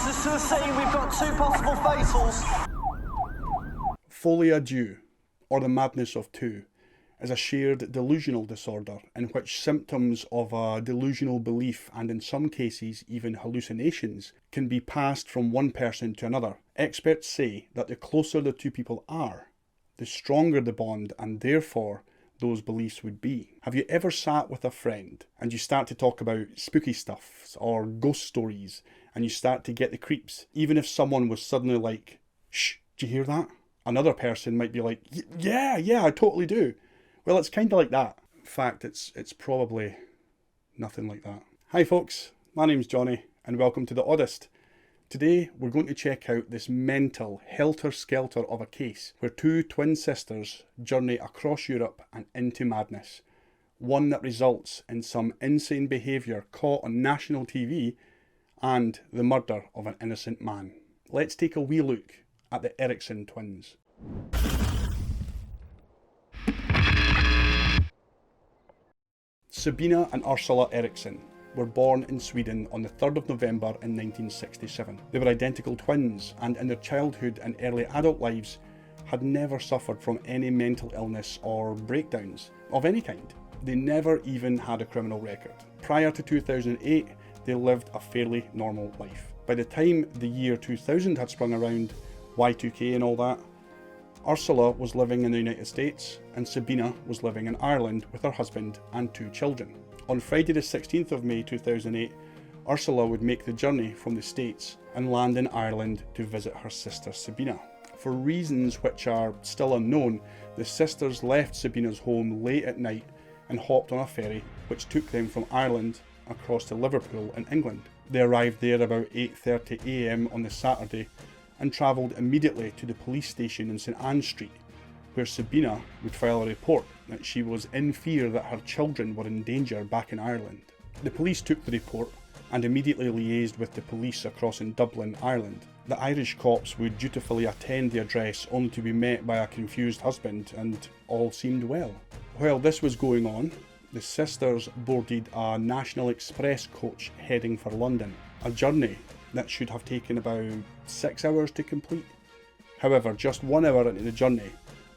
Officers to the scene, we've got 2 possible fatals. Folie, deux, or the madness of two, is a shared delusional disorder in which symptoms of a delusional belief, and in some cases even hallucinations, can be passed from one person to another. Experts say that the closer the two people are, the stronger the bond, and therefore those beliefs would be. Have you ever sat with a friend and you start to talk about spooky stuff or ghost stories and you start to get the creeps? Even if someone was suddenly like, "Shh, do you hear that?" Another person might be like, yeah, I totally do. Well, it's kind of like that. In fact, it's probably nothing like that. Hi folks, my name's Johnny and welcome to The Oddest. Today we're going to check out this mental helter-skelter of a case where 2 twin sisters journey across Europe and into madness. One that results in some insane behaviour caught on national TV and the murder of an innocent man. Let's take a wee look at the Eriksson Twins. Sabina and Ursula Eriksson were born in Sweden on the 3rd of November in 1967. They were identical twins and in their childhood and early adult lives had never suffered from any mental illness or breakdowns of any kind. They never even had a criminal record. Prior to 2008, they lived a fairly normal life. By the time the year 2000 had sprung around, Y2K and all that, Ursula was living in the United States and Sabina was living in Ireland with her husband and 2 children. On Friday the 16th of May 2008, Ursula would make the journey from the States and land in Ireland to visit her sister Sabina. For reasons which are still unknown, the sisters left Sabina's home late at night and hopped on a ferry which took them from Ireland across to Liverpool in England. They arrived there about 8:30 AM on the Saturday and travelled immediately to the police station in St Anne Street, where Sabina would file a report that she was in fear that her children were in danger back in Ireland. The police took the report and immediately liaised with the police across in Dublin, Ireland. The Irish cops would dutifully attend the address only to be met by a confused husband, and all seemed well. While this was going on, the sisters boarded a National Express coach heading for London, a journey that should have taken about 6 hours to complete. However, just 1 hour into the journey,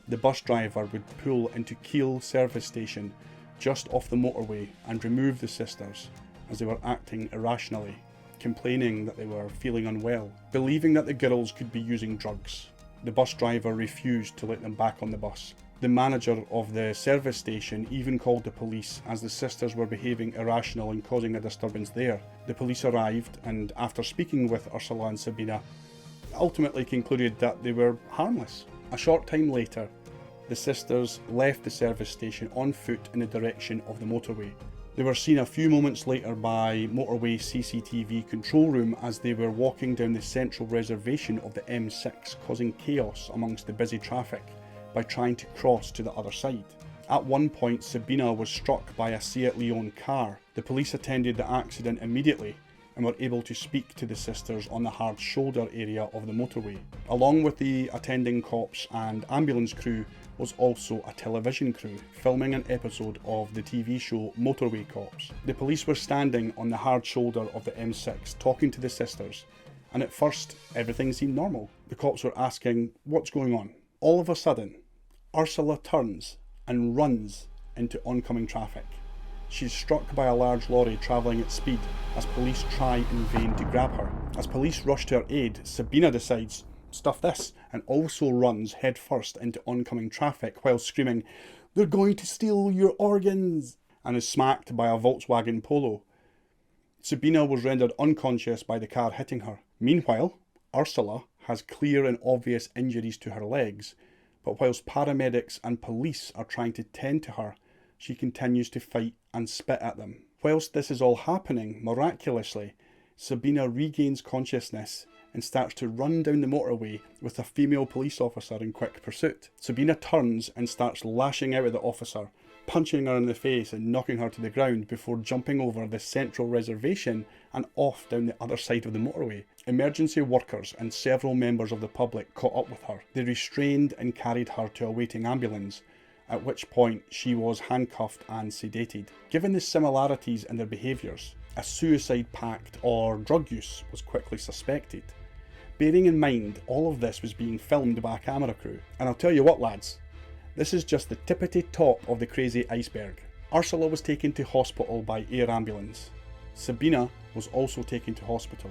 the bus driver would pull into Kiel service station just off the motorway and remove the sisters as they were acting irrationally, complaining that they were feeling unwell, believing that the girls could be using drugs. The bus driver refused to let them back on the bus. The manager of the service station even called the police as the sisters were behaving irrational and causing a disturbance there. The police arrived and, after speaking with Ursula and Sabina, ultimately concluded that they were harmless. A short time later, the sisters left the service station on foot in the direction of the motorway. They were seen a few moments later by motorway CCTV control room as they were walking down the central reservation of the M6, causing chaos amongst the busy traffic by trying to cross to the other side. At one point, Sabina was struck by a Seat Leon car. The police attended the accident immediately and were able to speak to the sisters on the hard shoulder area of the motorway. Along with the attending cops and ambulance crew was also a television crew filming an episode of the TV show Motorway Cops. The police were standing on the hard shoulder of the M6 talking to the sisters, and at first everything seemed normal. The cops were asking, "What's going on?" All of a sudden, Ursula turns and runs into oncoming traffic. She's struck by a large lorry travelling at speed as police try in vain to grab her. As police rush to her aid, Sabina decides, "Stuff this," and also runs headfirst into oncoming traffic while screaming, "They're going to steal your organs," and is smacked by a Volkswagen Polo. Sabina was rendered unconscious by the car hitting her. Meanwhile, Ursula has clear and obvious injuries to her legs, but whilst paramedics and police are trying to tend to her, she continues to fight and spit at them. Whilst this is all happening, miraculously, Sabina regains consciousness and starts to run down the motorway with a female police officer in quick pursuit. Sabina turns and starts lashing out at the officer, punching her in the face and knocking her to the ground before jumping over the central reservation and off down the other side of the motorway. Emergency workers and several members of the public caught up with her. They restrained and carried her to a waiting ambulance, at which point she was handcuffed and sedated. Given the similarities in their behaviours, A suicide pact or drug use was quickly suspected. Bearing in mind all of this was being filmed by a camera crew. And I'll tell you what, lads, this is just the tippity top of the crazy iceberg. Ursula was taken to hospital by air ambulance. Sabina was also taken to hospital,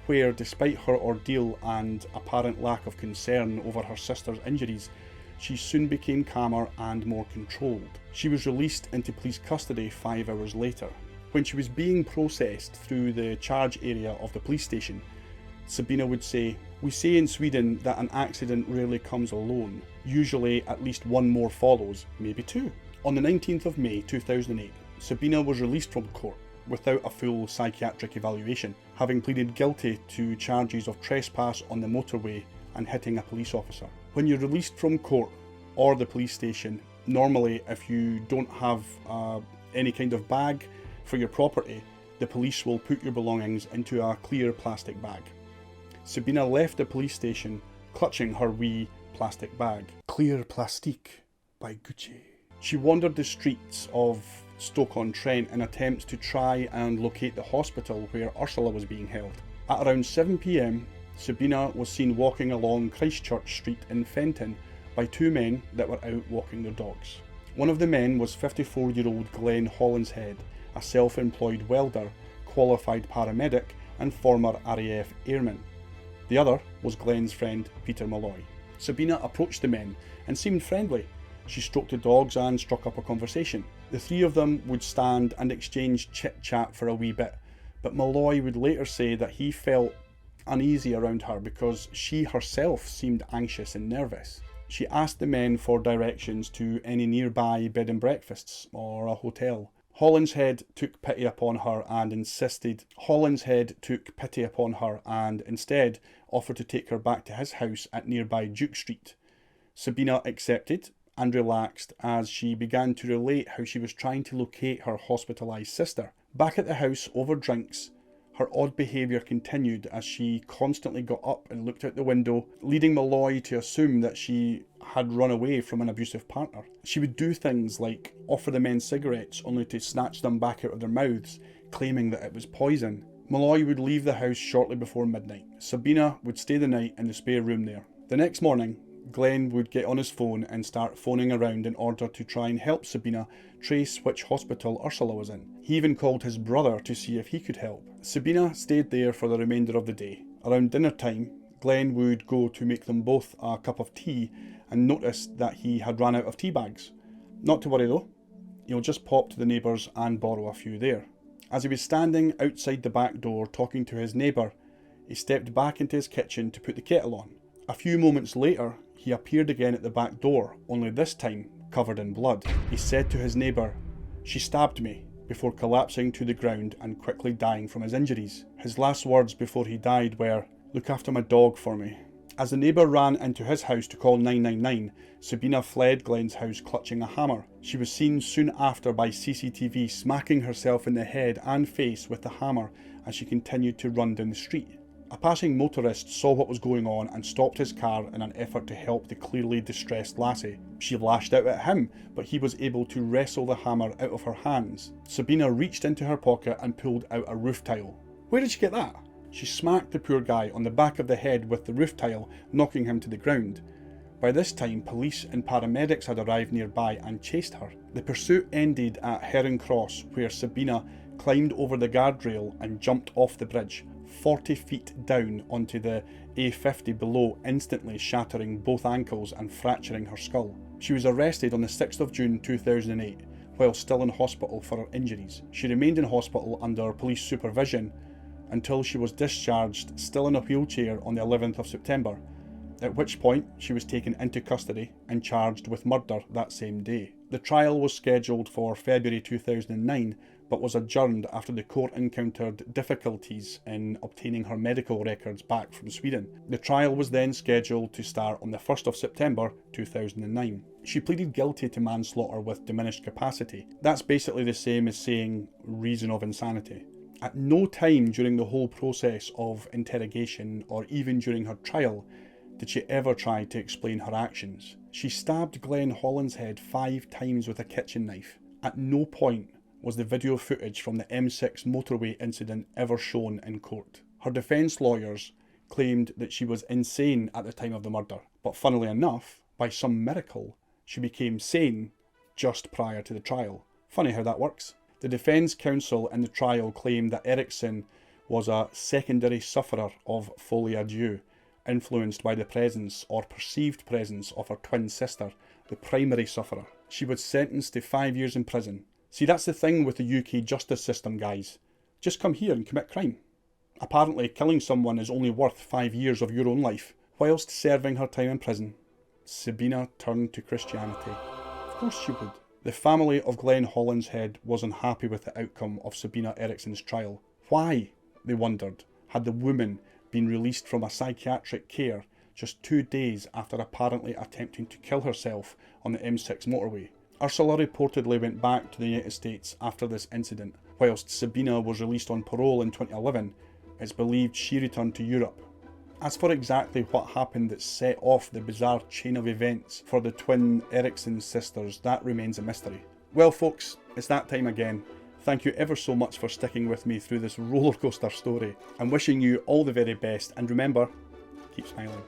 where despite her ordeal and apparent lack of concern over her sister's injuries, she soon became calmer and more controlled. She was released into police custody 5 hours later. When she was being processed through the charge area of the police station, Sabina would say, "We say in Sweden that an accident rarely comes alone. Usually at least one more follows, maybe two." On the 19th of May 2008, Sabina was released from court without a full psychiatric evaluation, having pleaded guilty to charges of trespass on the motorway and hitting a police officer. When you're released from court or the police station, normally if you don't have any kind of bag for your property, the police will put your belongings into a clear plastic bag. Sabina left the police station clutching her wee plastic bag. Clear Plastique by Gucci. She wandered the streets of Stoke-on-Trent in attempts to try and locate the hospital where Ursula was being held. At around 7 p.m, Sabina was seen walking along Christchurch Street in Fenton by 2 men that were out walking their dogs. One of the men was 54-year-old Glenn Hollinshead, a self-employed welder, qualified paramedic and former RAF airman. The other was Glenn's friend Peter Malloy. Sabina approached the men and seemed friendly. She stroked the dogs and struck up a conversation. The 3 of them would stand and exchange chit-chat for a wee bit, but Malloy would later say that he felt uneasy around her because she herself seemed anxious and nervous. She asked the men for directions to any nearby bed and breakfasts or a hotel. Hollinshead took pity upon her and instead offered to take her back to his house at nearby Duke Street. Sabina accepted and relaxed as she began to relate how she was trying to locate her hospitalised sister. Back at the house over drinks, her odd behaviour continued as she constantly got up and looked out the window, leading Malloy to assume that she had run away from an abusive partner. She would do things like offer the men cigarettes only to snatch them back out of their mouths, claiming that it was poison. Malloy would leave the house shortly before midnight. Sabina would stay the night in the spare room there. The next morning, Glenn would get on his phone and start phoning around in order to try and help Sabina trace which hospital Ursula was in. He even called his brother to see if he could help. Sabina stayed there for the remainder of the day. Around dinner time, Glenn would go to make them both a cup of tea and noticed that he had run out of tea bags. Not to worry though, he'll just pop to the neighbours and borrow a few there. As he was standing outside the back door talking to his neighbour, he stepped back into his kitchen to put the kettle on. A few moments later, he appeared again at the back door, only this time covered in blood. He said to his neighbour, "She stabbed me," before collapsing to the ground and quickly dying from his injuries. His last words before he died were, "Look after my dog for me." As the neighbour ran into his house to call 999, Sabina fled Glenn's house clutching a hammer. She was seen soon after by CCTV smacking herself in the head and face with the hammer as she continued to run down the street. A passing motorist saw what was going on and stopped his car in an effort to help the clearly distressed lassie. She lashed out at him, but he was able to wrestle the hammer out of her hands. Sabina reached into her pocket and pulled out a roof tile. Where did she get that? She smacked the poor guy on the back of the head with the roof tile, knocking him to the ground. By this time, police and paramedics had arrived nearby and chased her. The pursuit ended at Heron Cross, where Sabina climbed over the guardrail and jumped off the bridge, 40 feet down onto the A50 below, instantly shattering both ankles and fracturing her skull. She was arrested on the 6th of June 2008, while still in hospital for her injuries. She remained in hospital under police supervision until she was discharged, still in a wheelchair, on the 11th of September, at which point she was taken into custody and charged with murder that same day. The trial was scheduled for February 2009, but was adjourned after the court encountered difficulties in obtaining her medical records back from Sweden. The trial was then scheduled to start on the 1st of September 2009. She pleaded guilty to manslaughter with diminished capacity. That's basically the same as saying reason of insanity. At no time during the whole process of interrogation or even during her trial did she ever try to explain her actions. She stabbed Glenn Hollinshead 5 times with a kitchen knife. At no point was the video footage from the M6 motorway incident ever shown in court. Her defence lawyers claimed that she was insane at the time of the murder, but funnily enough, by some miracle, she became sane just prior to the trial. Funny how that works. The defence counsel in the trial claimed that Eriksson was a secondary sufferer of folie deux, influenced by the presence or perceived presence of her twin sister, the primary sufferer. She was sentenced to 5 years in prison. See, that's the thing with the UK justice system, guys. Just come here and commit crime. Apparently, killing someone is only worth 5 years of your own life, whilst serving her time in prison. Sabina turned to Christianity. Of course she would. The family of Glenn Hollinshead was unhappy with the outcome of Sabina Eriksson's trial. Why, they wondered, had the woman been released from a psychiatric care just 2 days after apparently attempting to kill herself on the M6 motorway? Ursula reportedly went back to the United States after this incident. Whilst Sabina was released on parole in 2011, it's believed she returned to Europe. As for exactly what happened that set off the bizarre chain of events for the twin Eriksson sisters, that remains a mystery. Well folks, it's that time again. Thank you ever so much for sticking with me through this rollercoaster story. I'm wishing you all the very best, and remember, keep smiling.